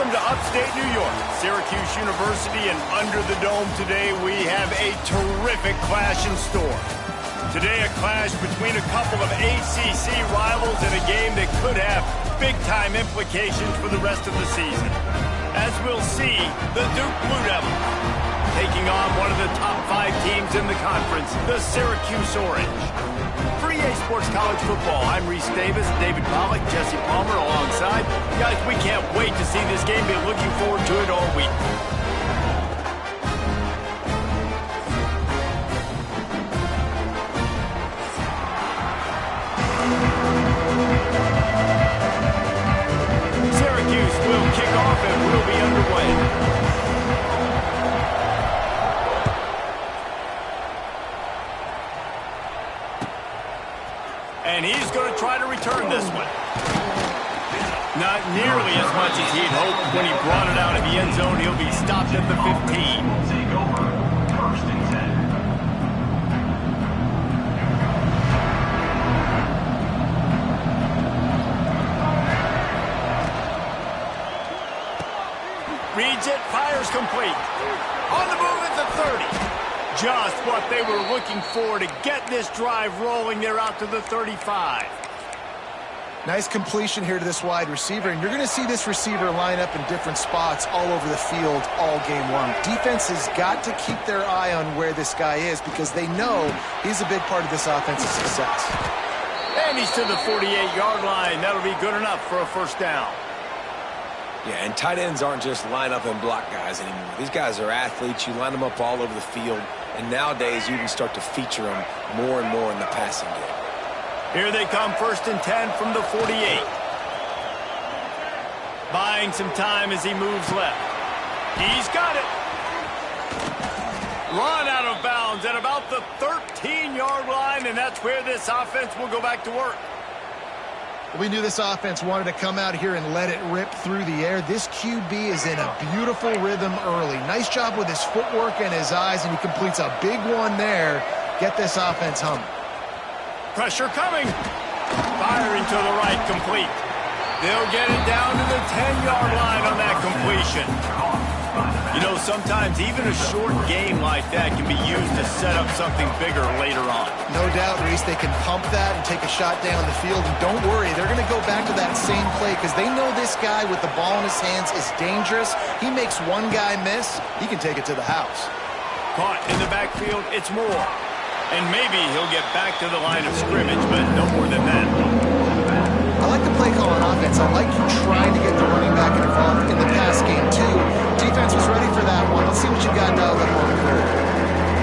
Welcome to upstate New York, Syracuse University, and under the dome today we have a terrific clash in store. Today a clash between a couple of ACC rivals in a game that could have big-time implications for the rest of the season. As we'll see, the Duke Blue Devils taking on one of the top 5 teams in the conference, the Syracuse Orange. For EA Sports College Football, I'm Reese Davis, David Pollack, Jesse Palmer alongside. Guys, we can't wait to see this game. Been looking forward to it all week. Syracuse will kick off and we'll be underway. And he's going to try to return this one. Not nearly as much as he'd hoped. When he brought it out of the end zone, he'll be stopped at the 15. Reads it, fires complete. On the move at the 30. Just what they were looking for to get this drive rolling. They're out to the 35. Nice completion here to this wide receiver, and you're going to see this receiver line up in different spots all over the field all game long. Defense has got to keep their eye on where this guy is because they know he's a big part of this offensive success. And he's to the 48-yard line. That'll be good enough for a first down. Yeah, and tight ends aren't just line up and block guys anymore. These guys are athletes. You line them up all over the field, and nowadays you can start to feature them more and more in the passing game. Here they come, 1st and 10 from the 48. Buying some time as he moves left. He's got it. Run out of bounds at about the 13-yard line, and that's where this offense will go back to work. We knew this offense wanted to come out here and let it rip through the air. This QB is in a beautiful rhythm early. Nice job with his footwork and his eyes, and he completes a big one there. Get this offense humming. Pressure coming. Firing to the right, complete. They'll get it down to the 10-yard line on that completion. You know, sometimes even a short game like that can be used to set up something bigger later on. No doubt, Reese, they can pump that and take a shot down the field. And don't worry, they're going to go back to that same play because they know this guy with the ball in his hands is dangerous. He makes one guy miss, he can take it to the house. Caught in the backfield, it's more. And maybe he'll get back to the line of scrimmage, but no more than that. I like the play call on offense. I like you trying to get the running back involved in the pass game, too. Defense was ready for that one. Let's see what you got now.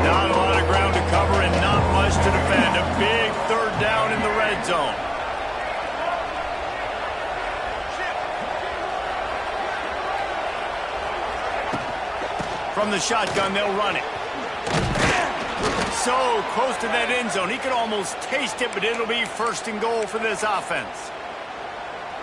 Not a lot of ground to cover and not much to defend. A big 3rd down in the red zone. From the shotgun, they'll run it. So close to that end zone. He could almost taste it, but it'll be 1st and goal for this offense.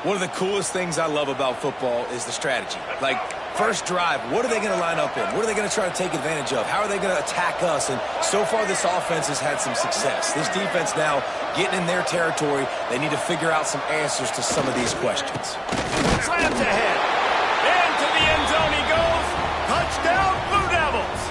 One of the coolest things I love about football is the strategy. Like, first drive, what are they going to line up in? What are they going to try to take advantage of? How are they going to attack us? And so far, this offense has had some success. This defense now getting in their territory. They need to figure out some answers to some of these questions. Slams ahead. Into the end zone he goes. Touchdown, Blue Devils.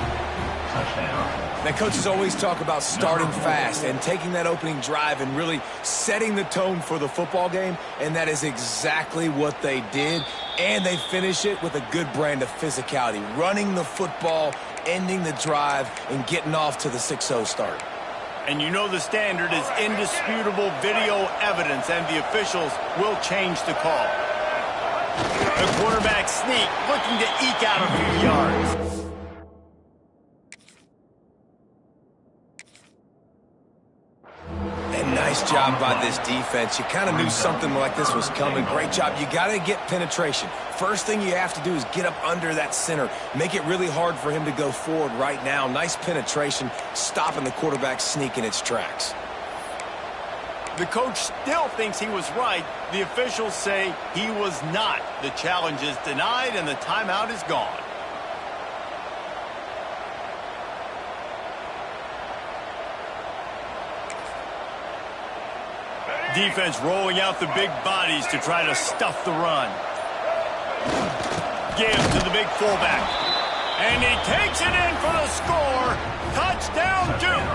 Touchdown. Now, coaches always talk about starting fast and taking that opening drive and really setting the tone for the football game, and that is exactly what they did, and they finish it with a good brand of physicality, running the football, ending the drive, and getting off to the 6-0 start. And you know the standard is indisputable video evidence, and the officials will change the call. The quarterback sneak, looking to eke out a few yards. Nice job by this defense. You kind of knew something like this was coming. Great job. You got to get penetration. First thing you have to do is get up under that center. Make it really hard for him to go forward right now. Nice penetration, stopping the quarterback sneak in its tracks. The coach still thinks he was right. The officials say he was not. The challenge is denied and the timeout is gone. Defense rolling out the big bodies to try to stuff the run. give to the big fullback. And he takes it in for the score. Touchdown, Duke.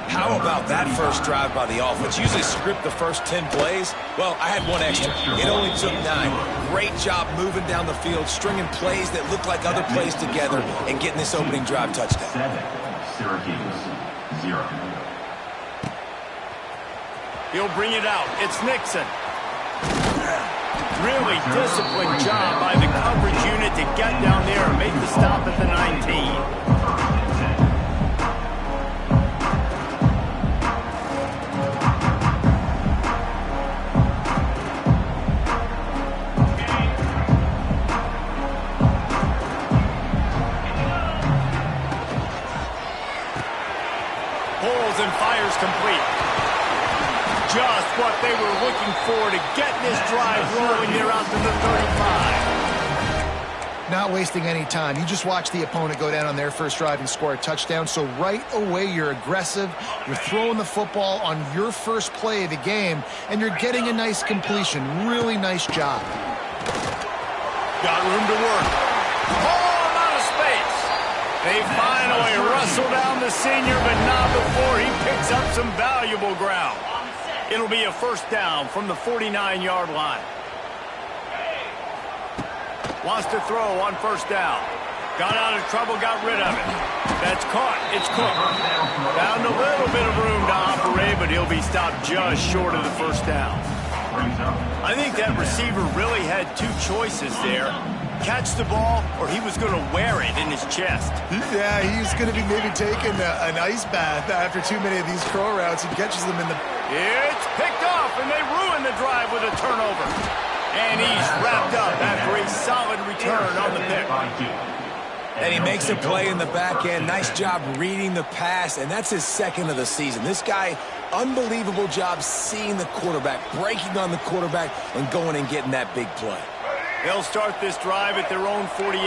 How about that first drive by the offense? Usually script the first 10 plays. Well, I had one extra. It only took 9. Great job moving down the field, stringing plays that look like other plays together, and getting this opening drive touchdown. 7, Syracuse, 0. He'll bring it out. It's Nixon. Really disciplined job by the coverage unit to get down there and make the stop at the 19. Pulls and fires complete. Just what they were looking for to get this drive rolling there out to the 35. Not wasting any time. You just watch the opponent go down on their first drive and score a touchdown. So right away, you're aggressive. You're throwing the football on your first play of the game, and you're getting a nice completion. Really nice job. Got room to work. Oh, out of space. They finally wrestle down the senior, but not before he picks up some valuable ground. It'll be a first down from the 49-yard line. Wants to throw on first down. Got out of trouble, got rid of it. That's caught. It's Cook. Found a little bit of room to operate, but he'll be stopped just short of the first down. I think that receiver really had two choices there. Catch the ball, or he was going to wear it in his chest. Yeah, he's going to be maybe taking an ice bath after too many of these crow routes. He catches them in the... It's picked off, and they ruin the drive with a turnover. And he's wrapped up after a solid return on the pick. And he makes a play in the back end. Nice job reading the pass, and that's his second of the season. This guy, unbelievable job seeing the quarterback, breaking on the quarterback, and going and getting that big play. They'll start this drive at their own 48.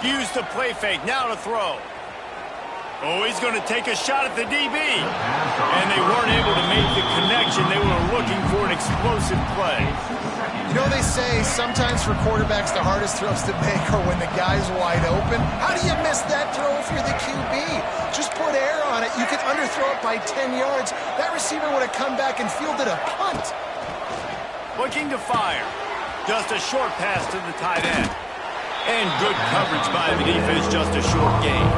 Use the play fake, now to throw. Oh, he's going to take a shot at the DB. And they weren't able to make the connection. They were looking for an explosive play. You know, they say sometimes for quarterbacks the hardest throws to make are when the guy's wide open. How do you miss that throw if you're the QB? Just put air on it. You could underthrow it by 10 yards. That receiver would have come back and fielded a punt. Looking to fire. Just a short pass to the tight end. And good coverage by the defense, just a short gain.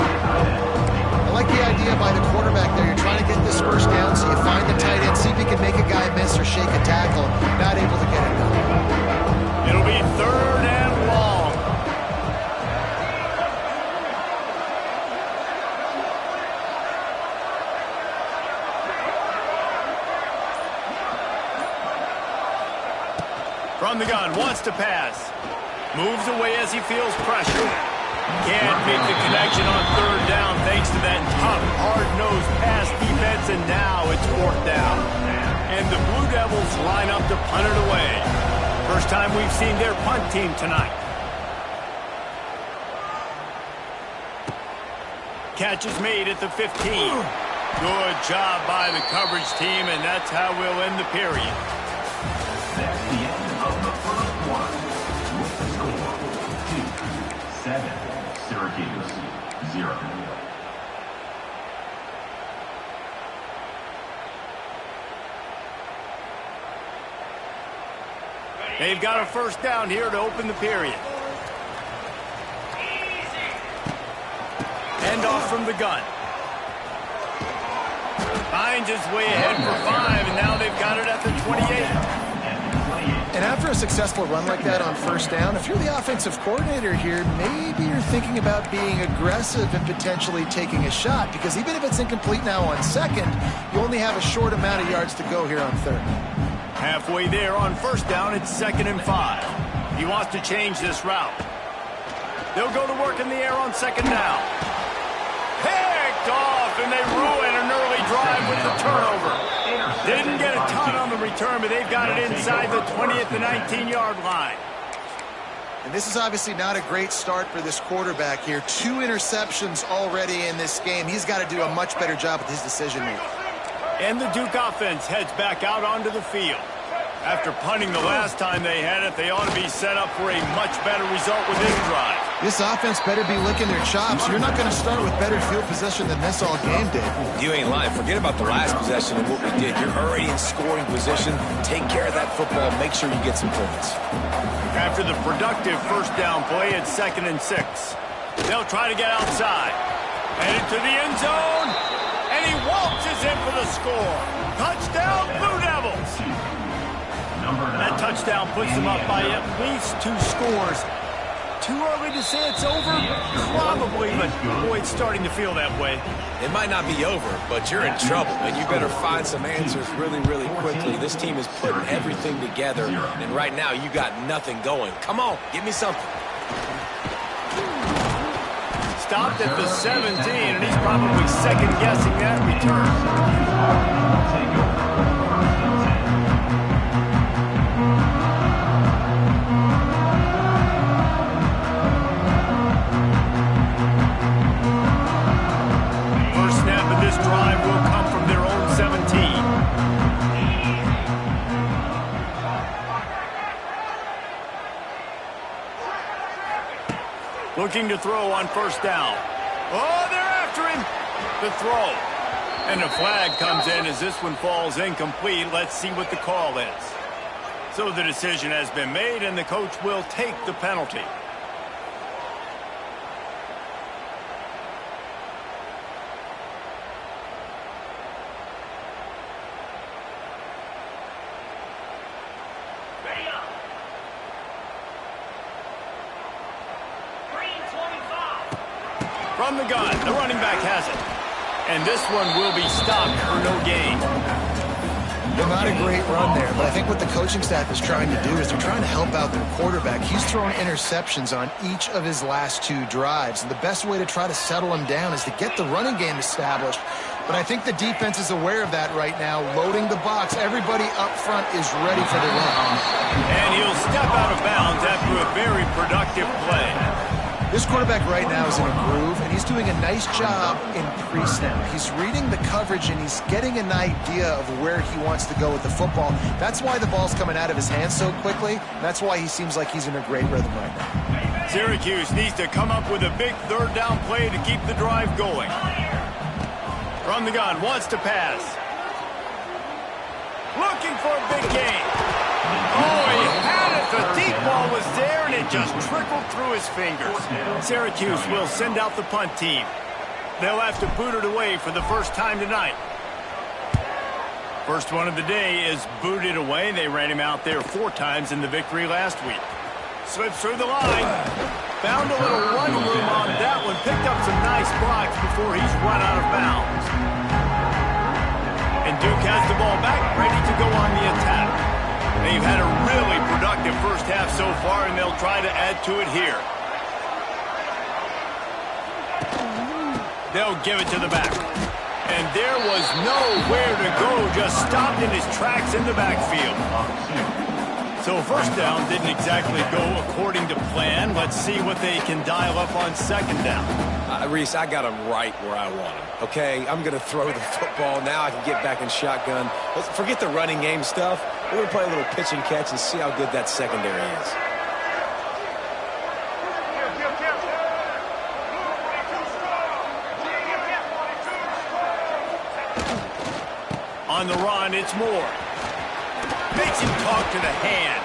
I like the idea by the quarterback there. You're trying to get this first down, so you find the tight end, see if he can make a guy miss or shake a tackle. Not able to get it done. It'll be third and long. From the gun, wants to pass. Moves away as he feels pressure. Can't make the connection on third down thanks to that tough, hard-nosed pass defense, and now it's fourth down. And the Blue Devils line up to punt it away. First time we've seen their punt team tonight. Catch is made at the 15. Good job by the coverage team, and that's how we'll end the period. That's the end of the first quarter. With the score, 7, Syracuse, 0. They've got a first down here to open the period. End off from the gun. Finds his way ahead for 5, and now they've got it at the 28. And after a successful run like that on first down, if you're the offensive coordinator here, maybe you're thinking about being aggressive and potentially taking a shot, because even if it's incomplete now on second, you only have a short amount of yards to go here on third. Halfway there on first down, it's 2nd and 5. He wants to change this route. They'll go to work in the air on 2nd down. Picked off, and they ruin an early drive with the turnover. Didn't get a ton on the return, but they've got it inside the 20 at the 19-yard line. And this is obviously not a great start for this quarterback here. 2 interceptions already in this game. He's got to do a much better job with his decision making. And the Duke offense heads back out onto the field. After punting the last time they had it, they ought to be set up for a much better result with this drive. This offense better be licking their chops. You're not going to start with better field possession than this all game did. You ain't lying. Forget about the last possession and what we did. You're already in scoring position. Take care of that football. Make sure you get some points. After the productive first down play, it's 2nd and 6. They'll try to get outside. Headed to the end zone. And he waltzes in for the score. Touchdown, Blue Devils. That touchdown puts them up by at least 2 scores. Too early to say it's over? Probably, but boy, it's starting to feel that way. It might not be over, but you're in trouble, and you better find some answers really, really quickly. This team is putting everything together, and right now you got nothing going. Come on, give me something. Stopped at the 17, and he's probably second-guessing that return. Drive will come from their own 17. Looking to throw on first down. Oh, they're after him. The throw. And a flag comes in as this one falls incomplete. Let's see what the call is. So the decision has been made, and the coach will take the penalty. From the gun, the running back has it. And this one will be stopped for no gain. Well, not a great run there, but I think what the coaching staff is trying to do is they're trying to help out their quarterback. He's thrown interceptions on each of his last 2 drives, and the best way to try to settle him down is to get the running game established. But I think the defense is aware of that right now, loading the box. Everybody up front is ready for the run. And he'll step out of bounds after a very productive play. This quarterback right now is in a groove, and he's doing a nice job in pre-snap. He's reading the coverage, and he's getting an idea of where he wants to go with the football. That's why the ball's coming out of his hands so quickly. That's why he seems like he's in a great rhythm right now. Syracuse needs to come up with a big third down play to keep the drive going. From the gun, wants to pass. Looking for a big gain. Oh, he had it. The deep ball was there, and it just trickled through his fingers. Syracuse will send out the punt team. They'll have to boot it away for the first time tonight. First one of the day is booted away. They ran him out there 4 times in the victory last week. Slips through the line. Found a little run room on that one. Picked up some nice blocks before he's run out of bounds. And Duke has the ball back, ready to go on the attack. They've had a really productive first half so far, and they'll try to add to it here. They'll give it to the back. And there was nowhere to go, just stopped in his tracks in the backfield. So first down didn't exactly go according to plan. Let's see what they can dial up on second down. Reese, I got him right where I want him, okay? I'm going to throw the football. Now I can get back in shotgun. Let's forget the running game stuff. We're going to play a little pitch and catch and see how good that secondary is. On the run, it's Moore. Makes him talk to the hand.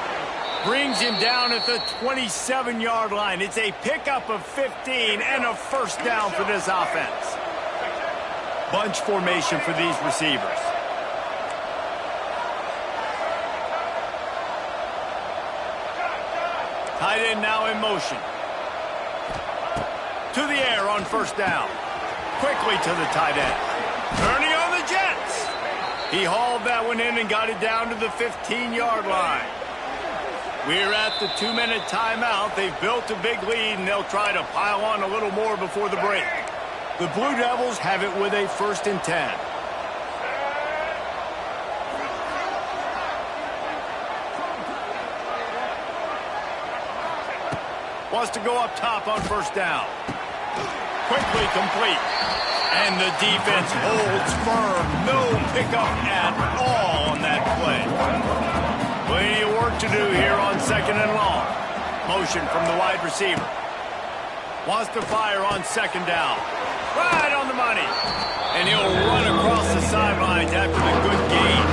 Brings him down at the 27-yard line. It's a pickup of 15 and a first down for this offense. Bunch formation for these receivers. Tight end now in motion. To the air on first down. Quickly to the tight end. Turning on the Jets. He hauled that one in and got it down to the 15-yard line. We're at the 2-minute timeout. They've built a big lead, and they'll try to pile on a little more before the break. The Blue Devils have it with a 1st and 10. Wants to go up top on first down. Quickly complete. And the defense holds firm. No pickup at all on that play. Plenty of work to do here on 2nd and long. Motion from the wide receiver. Wants to fire on 2nd down. Right on the money. And he'll run across the sidelines after the good gain.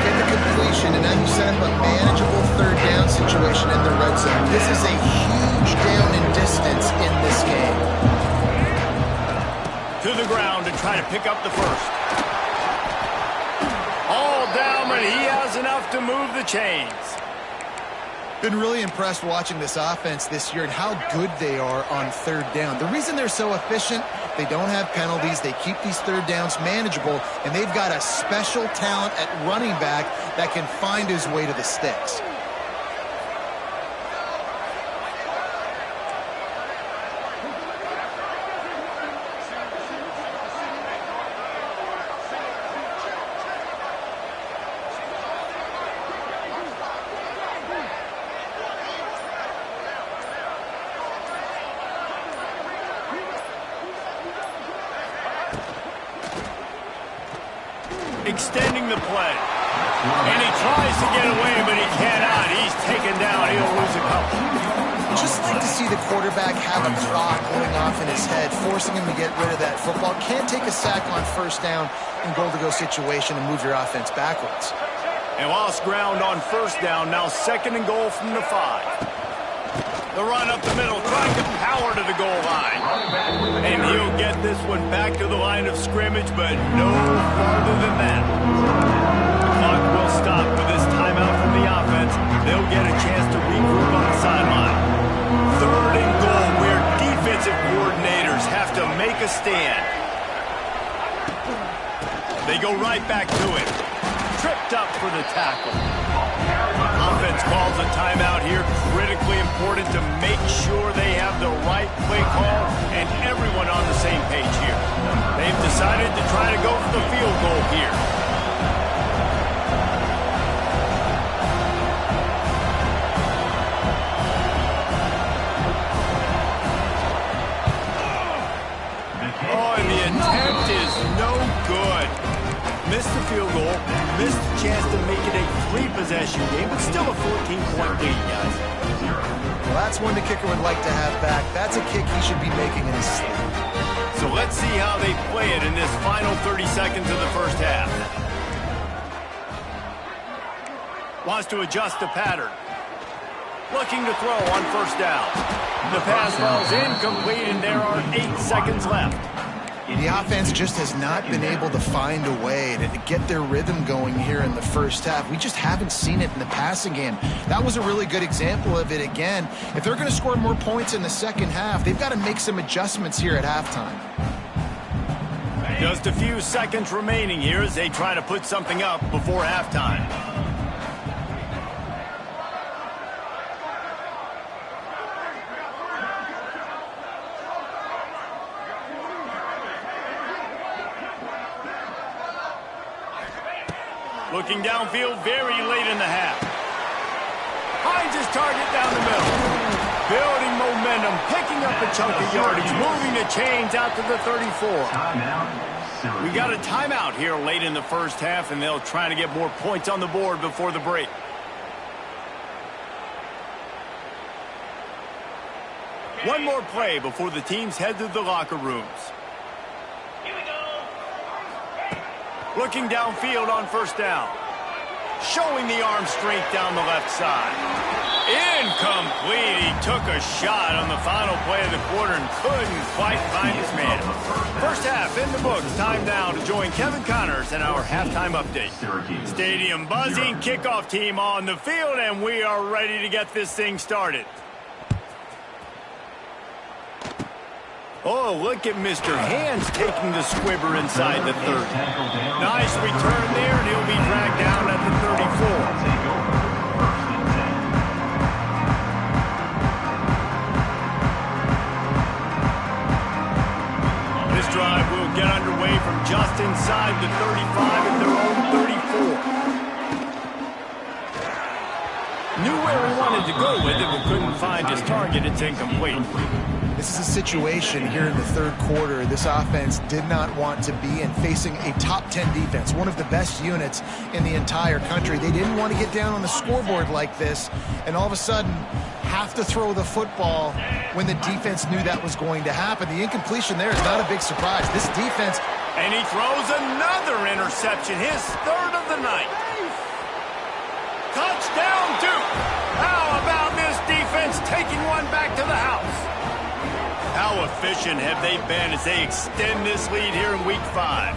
Get the completion, and now you set up a manageable 3rd down situation in the red zone. This is a huge down in distance in this game. To the ground to try to pick up the first. All down, but he has enough to move the chains. Been really impressed watching this offense this year and how good they are on 3rd down. The reason they're so efficient, they don't have penalties, they keep these 3rd downs manageable, and they've got a special talent at running back that can find his way to the sticks. Extending the play. And he tries to get away, but he cannot. He's taken down. He'll lose a couple. Just like to see the quarterback have a clock going off in his head, forcing him to get rid of that football. Can't take a sack on 1st down in goal-to-go situation and move your offense backwards. And lost ground on 1st down. Now 2nd and goal from the 5. The run up the middle, trying to power to the goal line. And he'll get this one back to the line of scrimmage, but no farther than that. The clock will stop with this timeout from the offense. They'll get a chance to regroup on the sideline. 3rd and goal, where defensive coordinators have to make a stand. They go right back to it. Tripped up for the tackle. Offense calls a timeout here. Critically important to make sure they have the right play call and everyone on the same page here. They've decided to try to go for the field goal here. Oh, and the attempt is no good. Missed the field goal, missed the chance to make it a 3-possession game, but still a 14-point lead, guys. Well, that's one the kicker would like to have back. That's a kick he should be making in his sleep. So let's see how they play it in this final 30 seconds of the 1st half. Wants to adjust the pattern. Looking to throw on 1st down. The pass falls incomplete, and there are 8 seconds left. The offense just has not been able to find a way to get their rhythm going here in the 1st half. We just haven't seen it in the passing game. That was a really good example of it again. If they're going to score more points in the 2nd half, they've got to make some adjustments here at halftime. Just a few seconds remaining here as they try to put something up before halftime. Looking downfield very late in the half. Finds his target down the middle. Building momentum, picking up a chunk of yardage, moving the chains out to the 34. We got a timeout here late in the 1st half, and they'll try to get more points on the board before the break. One more play before the teams head to the locker rooms. Looking downfield on 1st down. Showing the arm strength down the left side. Incomplete. He took a shot on the final play of the quarter and couldn't quite find his man. 1st half in the books. Time now to join Kevin Connors in our halftime update. Stadium buzzing, kickoff team on the field, and we are ready to get this thing started. Oh, look at Mr. Hands taking the squibber inside the 30. Nice return there, and he'll be dragged down at the 34. This drive will get underway from just inside the 35 at their own 34. Knew where he wanted to go with it, but couldn't find his target. It's incomplete. This is a situation here in the third quarter this offense did not want to be in, facing a top 10 defense, one of the best units in the entire country. They didn't want to get down on the scoreboard like this, and all of a sudden have to throw the football when the defense knew that was going to happen. The incompletion there is not a big surprise. This defense... And he throws another interception, his third of the night. Touchdown, Duke! How about this defense taking one back to the house? How efficient have they been as they extend this lead here in Week 5?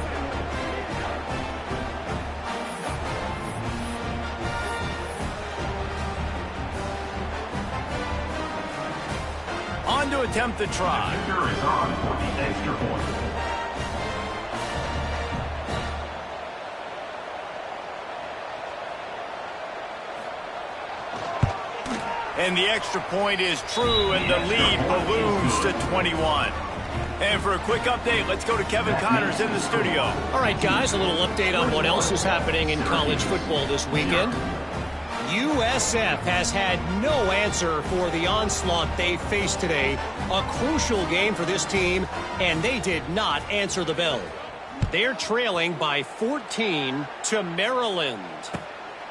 On to attempt the try. The kicker is on for the extra point. And the extra point is true, and the lead balloons to 21. And for a quick update, let's go to Kevin Connors in the studio. All right, guys, a little update on what else is happening in college football this weekend. USF has had no answer for the onslaught they faced today. A crucial game for this team, and they did not answer the bell. They're trailing by 14 to Maryland.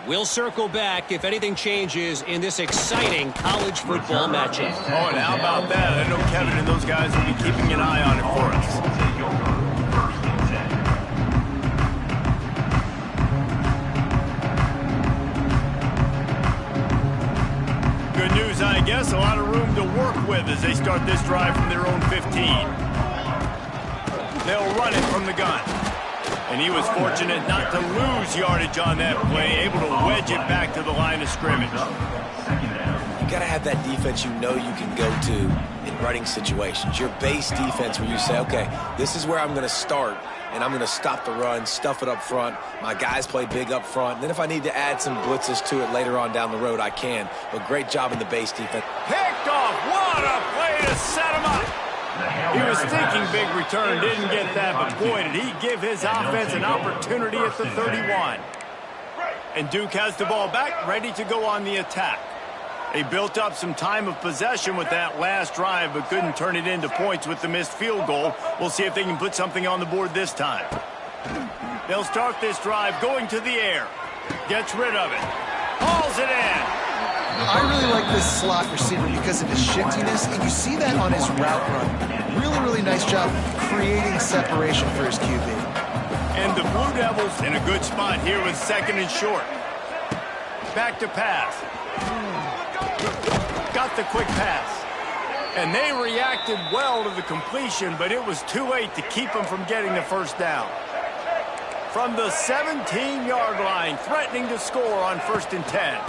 We'll circle back if anything changes in this exciting college football matchup. Oh, and how about that? I know Kevin and those guys will be keeping an eye on it for us. Good news, I guess. A lot of room to work with as they start this drive from their own 15. They'll run it from the gun. And he was fortunate not to lose yardage on that play, able to wedge it back to the line of scrimmage. You got to have that defense you know you can go to in running situations. Your base defense where you say, okay, this is where I'm going to start, and I'm going to stop the run, stuff it up front. My guys play big up front. And then if I need to add some blitzes to it later on down the road, I can. But great job in the base defense. Picked off. What a play to set him up. He was thinking big return, didn't get that, but boy, did he give his offense an opportunity at the 31. And Duke has the ball back, ready to go on the attack. They built up some time of possession with that last drive, but couldn't turn it into points with the missed field goal. We'll see if they can put something on the board this time. They'll start this drive going to the air. Gets rid of it. Hauls it in. I really like this slot receiver because of his shiftiness, and you see that on his route run. Really, really nice job creating separation for his QB. And the Blue Devils in a good spot here with second and short. Back to pass. Got the quick pass. And they reacted well to the completion, but it was too late to keep them from getting the first down. From the 17-yard line, threatening to score on 1st and 10.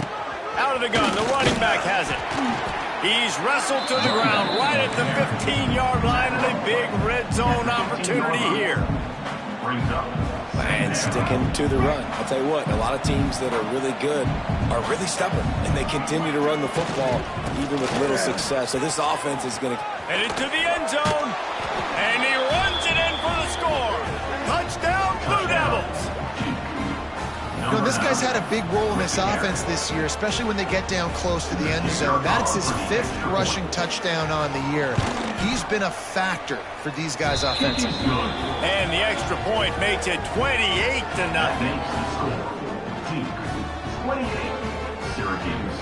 Out of the gun, the running back has it. He's wrestled to the ground right at the 15-yard line, and a big red zone opportunity here. And sticking to the run. I'll tell you what, a lot of teams that are really good are really stubborn, and they continue to run the football even with little success. So this offense is going to... Headed to the end zone, and he runs it in for the score. Touchdown, Blue Devils. You know, this guy's had a big role in this offense this year, especially when they get down close to the end zone. That's his 5th rushing touchdown on the year. He's been a factor for these guys offensively. And the extra point makes it 28-0. 28, Syracuse,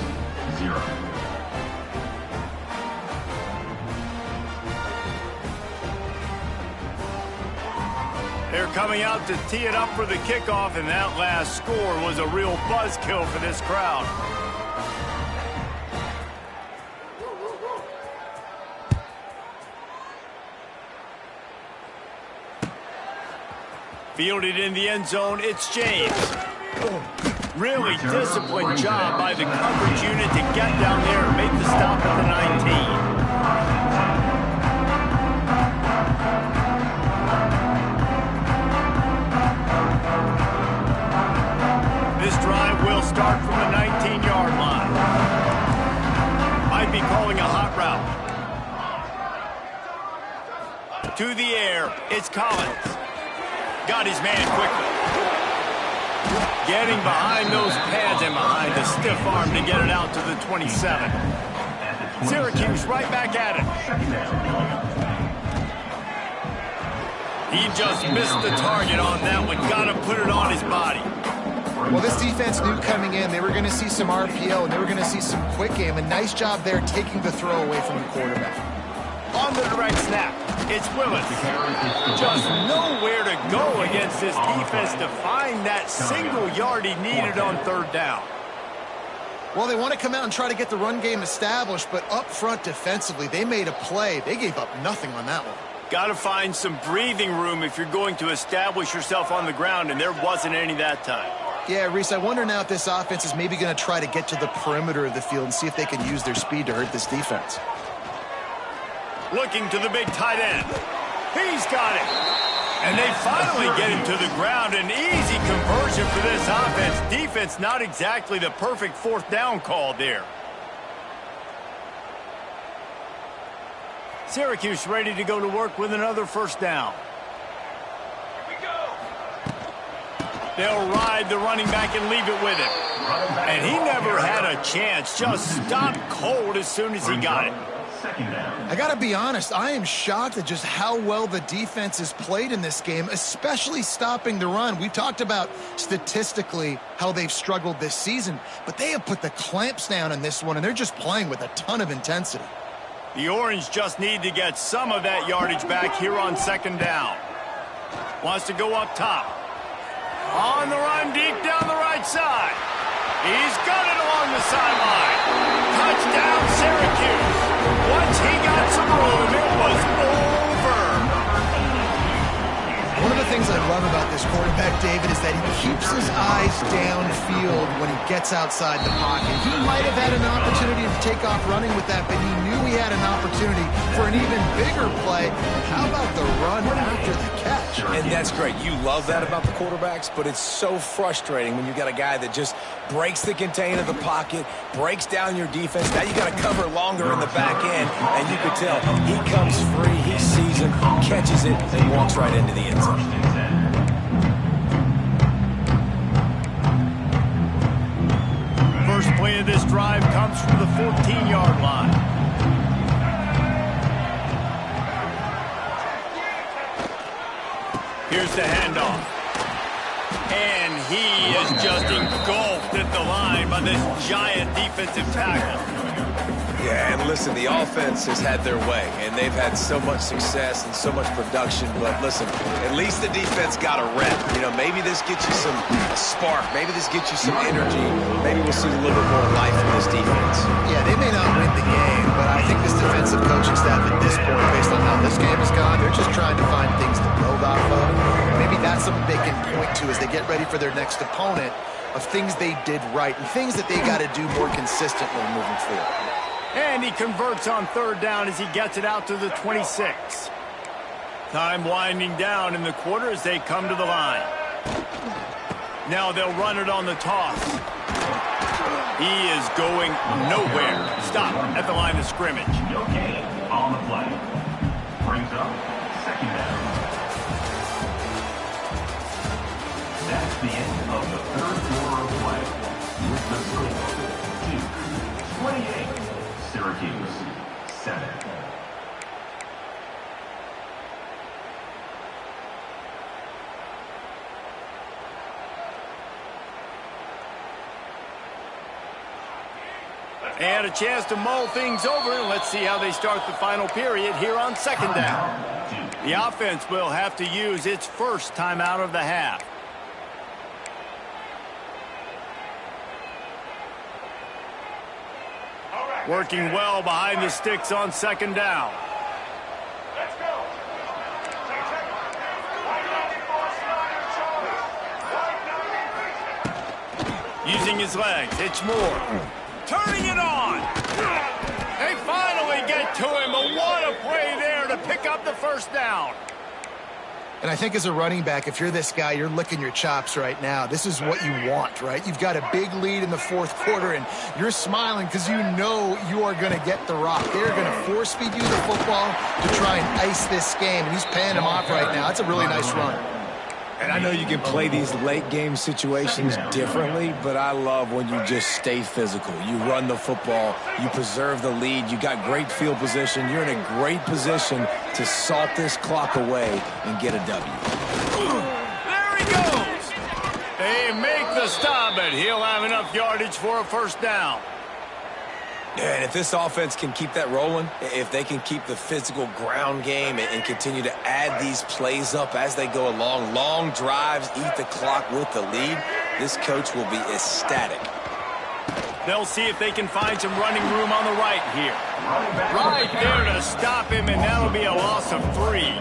0. They're coming out to tee it up for the kickoff, and that last score was a real buzzkill for this crowd. Fielded in the end zone, it's James. Really disciplined job by the coverage unit to get down there and make the stop at the 19. This drive will start from the 19-yard line. Might be calling a hot route. To the air, it's Collins. Got his man quickly. Getting behind those pads and behind the stiff arm to get it out to the 27. Syracuse right back at it. He just missed the target on that one. Got to put it on his body. Well, this defense knew coming in they were going to see some RPO and they were going to see some quick game. A nice job there taking the throw away from the quarterback. On the direct snap, it's Willis. Just nowhere to go against this defense to find that single yard he needed on third down. Well, they want to come out and try to get the run game established, but up front defensively, they made a play. They gave up nothing on that one. Got to find some breathing room if you're going to establish yourself on the ground, and there wasn't any that time. Yeah, Reese, I wonder now if this offense is maybe going to try to get to the perimeter of the field and see if they can use their speed to hurt this defense. Looking to the big tight end. He's got it. And they finally get him to the ground. An easy conversion for this offense. Defense not exactly the perfect fourth down call there. Syracuse ready to go to work with another first down. Here we go. They'll ride the running back and leave it with him. And he never had a chance. Just stopped cold as soon as he got it. I got to be honest, I am shocked at just how well the defense has played in this game, especially stopping the run. We talked about statistically how they've struggled this season, but they have put the clamps down in this one, and they're just playing with a ton of intensity. The Orange just need to get some of that yardage back here on second down. Wants to go up top. On the run deep down the right side. He's got it along the sideline. Touchdown, Syracuse. Once he got some room, it was over. One of the things I love about this quarterback, David, is that he keeps his eyes downfield when he gets outside the pocket. He might have had an opportunity to take off running with that, but he knew he had an opportunity for an even bigger play. How about the run after the catch? And that's great. You love that about the quarterbacks, but it's so frustrating when you got a guy that just breaks the contain of the pocket, breaks down your defense. Now you got to cover longer in the back end, and you can tell he comes free, he sees him, catches it, and walks right into the end zone. First play of this drive comes from the 14-yard line. Here's the handoff. And he is just engulfed at the line by this giant defensive tackle. Yeah, and listen, the offense has had their way, and they've had so much success and so much production. But listen, at least the defense got a rep. You know, maybe this gets you some spark. Maybe this gets you some energy. Maybe we'll see a little bit more life in this defense. Yeah, they may not win the game, but I think this defensive coaching staff at this point, based on how this game has gone, they're just trying to find things to build off of. Maybe that's something they can point to as they get ready for their next opponent, of things they did right and things that they got to do more consistently moving forward. And he converts on third down as he gets it out to the 26. Time winding down in the quarter as they come to the line. Now they'll run it on the toss. He is going nowhere. Stop at the line of scrimmage. Okay, on the play. Brings up second down. That's the end of the third quarter of play. With the score, 28. Syracuse, 7. And a chance to mull things over. Let's see how they start the final period here on second down. The offense will have to use its first timeout of the half. Working well behind the sticks on second down. Let's go. Using his legs, it's Moore. Turning it on. They finally get to him, but what a play there to pick up the first down. And I think as a running back, if you're this guy, you're licking your chops right now. This is what you want, right? You've got a big lead in the fourth quarter, and you're smiling because you know you are going to get the rock. They're going to force-feed you the football to try and ice this game, and he's paying him off right now. That's a really nice run. And I know you can play these late game situations differently, but I love when you just stay physical. You run the football, you preserve the lead, you got great field position, you're in a great position to salt this clock away and get a W. There he goes! They make the stop, but he'll have enough yardage for a first down. Yeah, and if this offense can keep that rolling, if they can keep the physical ground game and continue to add these plays up as they go along, long drives, eat the clock with the lead, this coach will be ecstatic. They'll see if they can find some running room on the right here. Right there to stop him, and that'll be a loss of 3.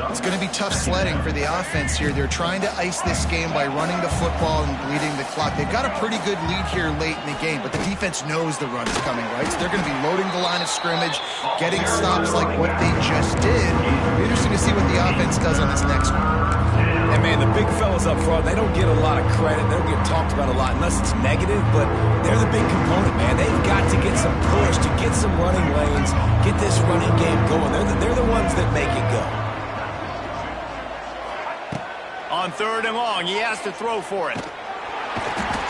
It's going to be tough sledding for the offense here. They're trying to ice this game by running the football and bleeding the clock. They've got a pretty good lead here late in the game, but the defense knows the run is coming, right? So they're going to be loading the line of scrimmage, getting stops like what they just did. It'll be interesting to see what the offense does on this next one. And, man, the big fellas up front, they don't get a lot of credit. They don't get talked about a lot unless it's negative, but they're the big component, man. They've got to get some push, to get some running lanes, get this running game going. They're the ones that make it go. On 3rd and long, he has to throw for it.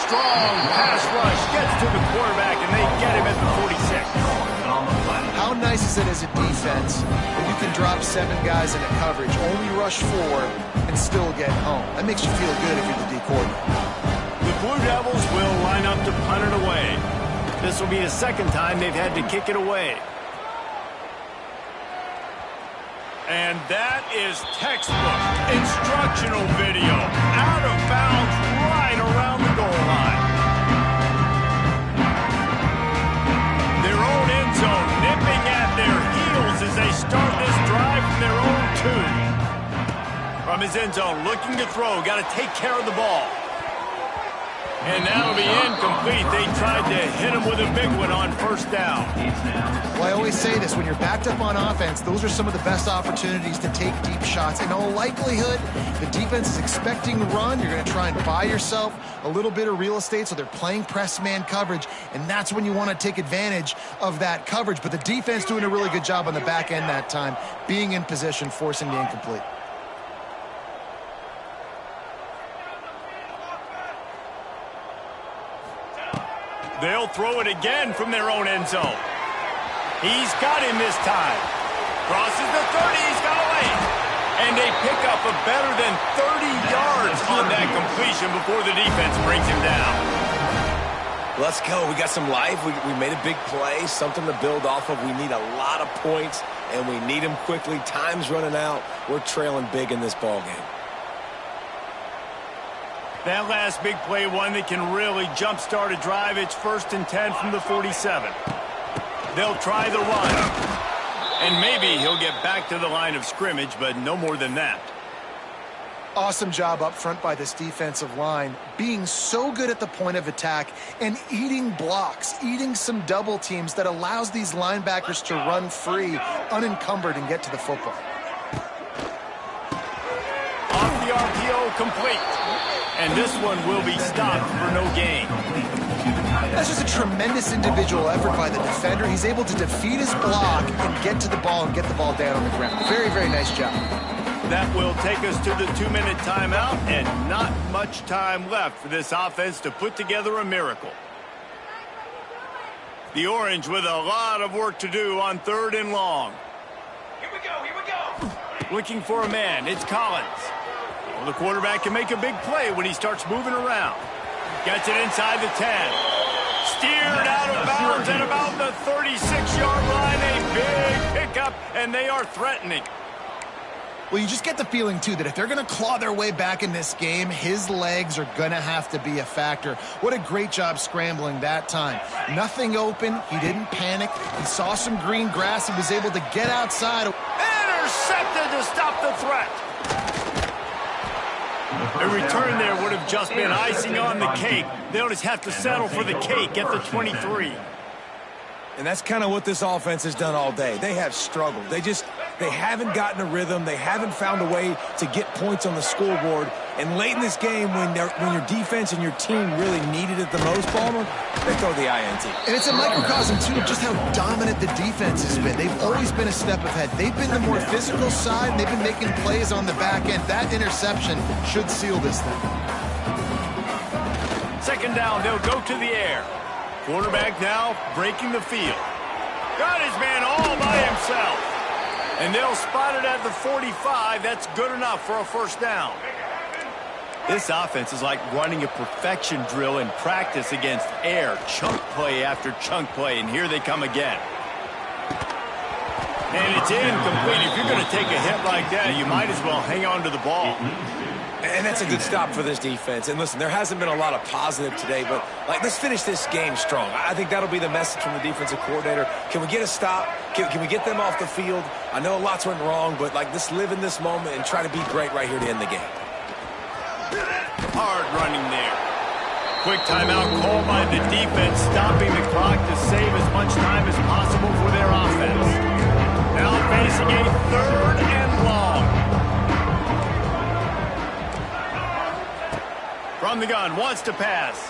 Strong pass rush gets to the quarterback, and they get him at the 46. How nice is it as a defense when you can drop 7 guys into coverage, only rush 4, and still get home? That makes you feel good if you're the D coordinator. The Blue Devils will line up to punt it away. This will be the second time they've had to kick it away. And that is textbook instructional video. Out of bounds right around the goal line. Their own end zone nipping at their heels as they start this drive from their own 2. From his end zone, looking to throw. Got to take care of the ball. And that'll be incomplete. They tried to hit him with a big one on first down. Well, I always say this, when you're backed up on offense, those are some of the best opportunities to take deep shots. In all likelihood, the defense is expecting to run. You're going to try and buy yourself a little bit of real estate, so they're playing press man coverage, and that's when you want to take advantage of that coverage. But the defense doing a really good job on the back end that time, being in position, forcing the incomplete. They'll throw it again from their own end zone. He's got him this time. Crosses the 30, he's got away. And they pick up a better than 30 yards on that completion before the defense brings him down. Let's go. We got some life. We made a big play, something to build off of. We need a lot of points, and we need them quickly. Time's running out. We're trailing big in this ball game. That last big play, one that can really jumpstart a drive. It's 1st and 10 from the 47. They'll try the run. And maybe he'll get back to the line of scrimmage, but no more than that. Awesome job up front by this defensive line, being so good at the point of attack and eating blocks, eating some double teams that allows these linebackers to run free, unencumbered, and get to the football. Off the RPO, complete. And this one will be stopped for no gain. That's just a tremendous individual effort by the defender. He's able to defeat his block and get to the ball and get the ball down on the ground. Very, very nice job. That will take us to the 2-minute timeout, and not much time left for this offense to put together a miracle. The Orange with a lot of work to do on 3rd and long. Here we go, here we go. Looking for a man, it's Collins. Well, the quarterback can make a big play when he starts moving around. Gets it inside the 10. Steered out of bounds at about the 36-yard line. A big pickup, and they are threatening. Well, you just get the feeling, too, that if they're going to claw their way back in this game, his legs are going to have to be a factor. What a great job scrambling that time. Nothing open. He didn't panic. He saw some green grass. He was able to get outside. Intercepted to stop the threat. A return there would have just been icing on the cake. They'll just have to settle for the cake at the 23. And that's kind of what this offense has done all day. They have struggled. They haven't gotten a rhythm. They haven't found a way to get points on the scoreboard. And late in this game, when your defense and your team really needed it the most, Palmer, they throw the INT. And it's a microcosm, too, of just how dominant the defense has been. They've always been a step ahead. They've been the more physical side, and they've been making plays on the back end. That interception should seal this thing. Second down, they'll go to the air. Quarterback now breaking the field. Got his man all by himself. And they'll spot it at the 45. That's good enough for a first down. This offense is like running a perfection drill in practice against air. Chunk play after chunk play, and here they come again. And it's incomplete. If you're going to take a hit like that, you might as well hang on to the ball. And that's a good stop for this defense. And listen, there hasn't been a lot of positive today, but let's finish this game strong. I think that'll be the message from the defensive coordinator. Can we get a stop? Can we get them off the field? I know lots went wrong, but let's live in this moment and try to be great right here to end the game. Hard running there. Quick timeout called by the defense, stopping the clock to save as much time as possible for their offense. Now facing a third and long. From the gun, wants to pass.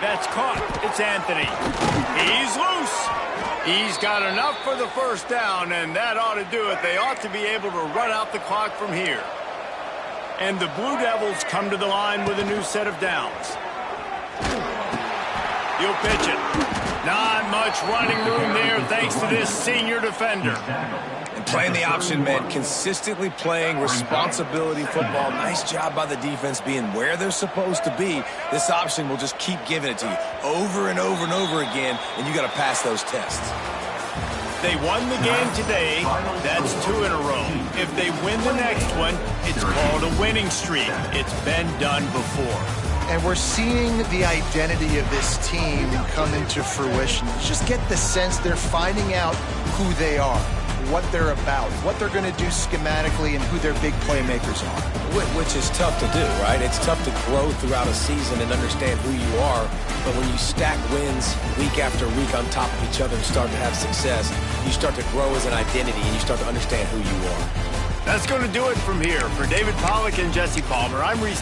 That's caught. It's Anthony. He's loose. He's got enough for the first down, and that ought to do it. They ought to be able to run out the clock from here. And the Blue Devils come to the line with a new set of downs. He'll pitch it. Not much running room there thanks to this senior defender. And playing the option meant consistently playing responsibility football. Nice job by the defense being where they're supposed to be. This option will just keep giving it to you over and over and over again, and you got to pass those tests. They won the game today. That's 2 in a row. If they win the next one, it's called a winning streak. It's been done before. And we're seeing the identity of this team come into fruition. You just get the sense they're finding out who they are, what they're about, what they're going to do schematically, and who their big playmakers are. Which is tough to do, right? It's tough to grow throughout a season and understand who you are. But when you stack wins week after week on top of each other and start to have success, you start to grow as an identity and you start to understand who you are. That's going to do it from here. For David Pollack and Jesse Palmer, I'm Reese.